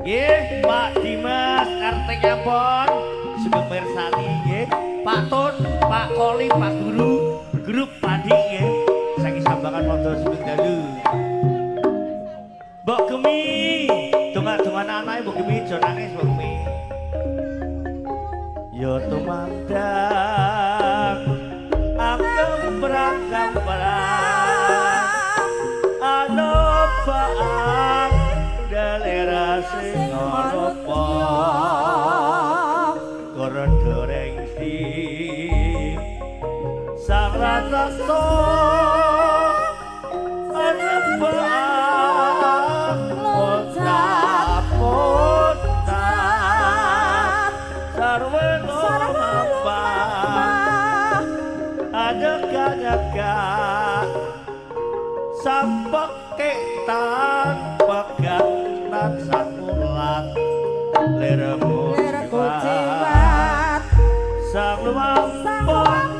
Nggih, Pak Dimas artinya pon sugeng mirsani nggih. Pak Tun, Pak Koli, Pak Guru, grup Padi nggih. Saiki sambangan mondo sugeng dalu. Mbok Gemi, donga-dongan anake Mbok Gemi aja nangis Mbok Gemi. Ya tumandang agem beragam perang ana baang dalera sing ngopo koron goreng si sang rasa so ana baang loncat-loncat sarwe nyaka sampeke tanpa gatan sakulat leramu jiwat sang luampang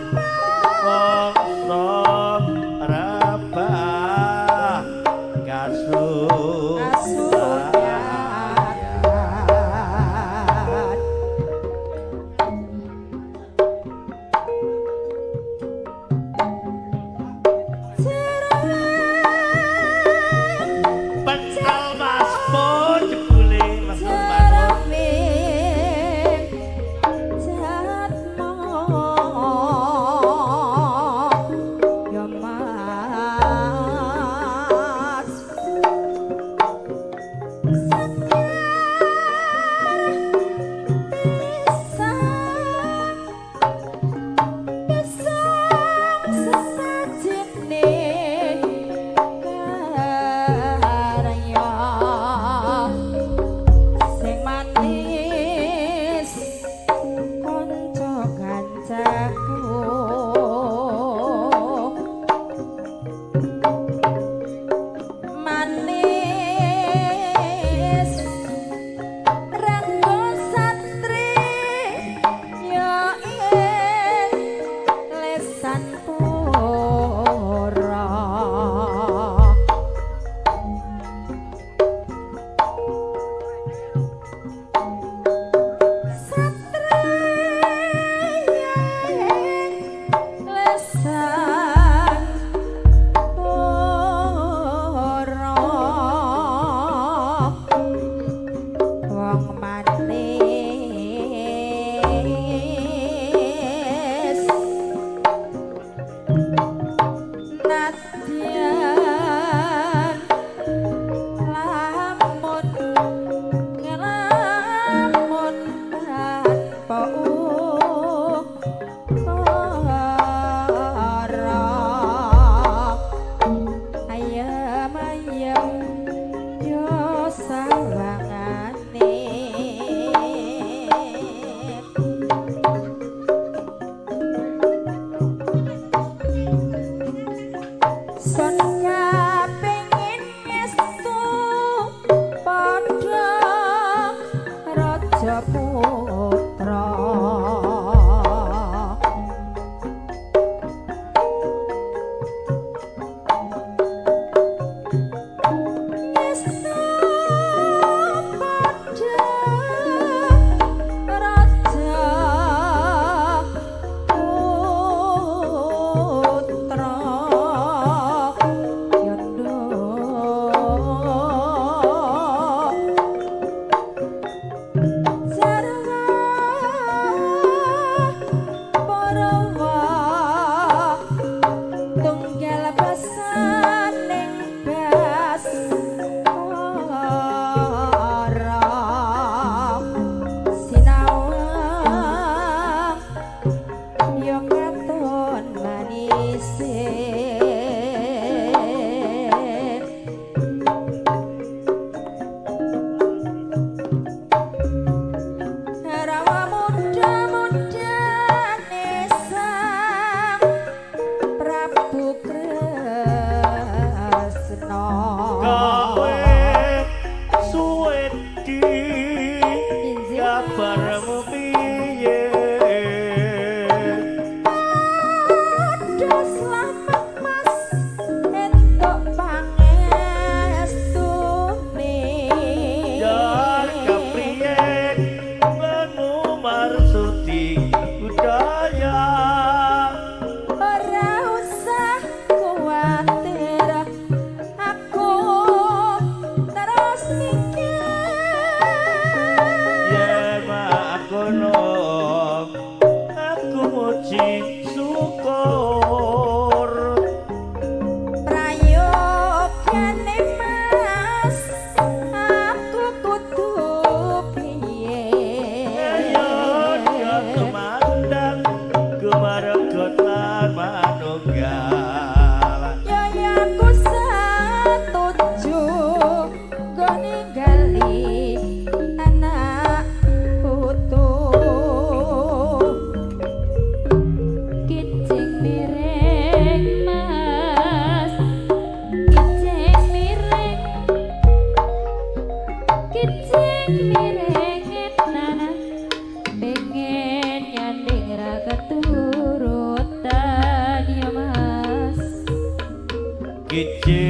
kosong rabah kasuh Oh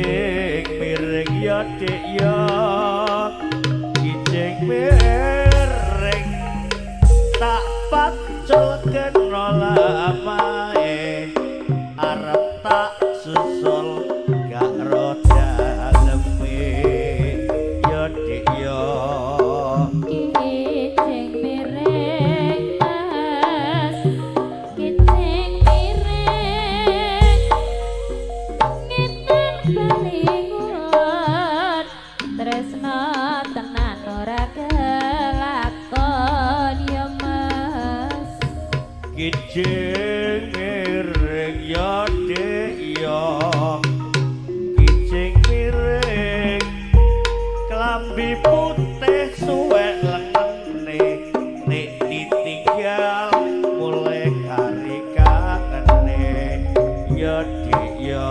Kijing miring ya dik ya Kijing miring tak pacul kena lamae arep tak susul gak roda leme ya dik ya Kijing miring mas kijing miring ngiten balingun tresno tenan ora kelakon ya mas Kijing miring ya dik ya Kijing miring klambi putih suwek lengene nek ditinggal mulai kari kangene ya dik ya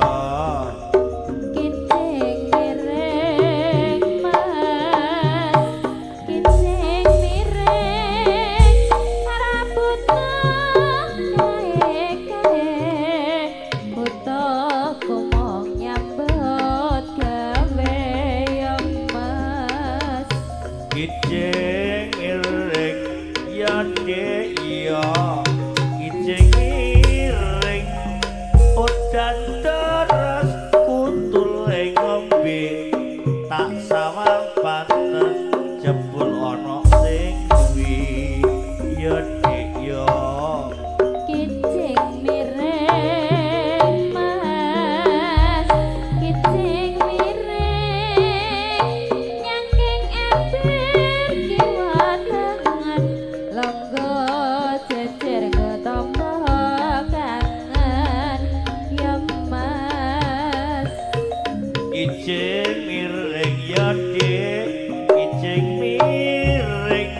kijing miring mas kijing miring rambutku kae butuh kumong nyambut gawe ya mas Kijing miring ya dik ya Kijing miring udan terus kutul ngombe tak sawang pantes jebul ana sing duwe ya dik ya kijing miring mas kijing miring nyangking ember kiwatangan longgo jejer ketombo kangen ya mas Kijing miring ya dik Kijing miring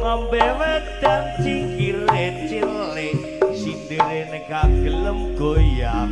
ngombe wedang cingkire cilik sindire nek gak gelem goyang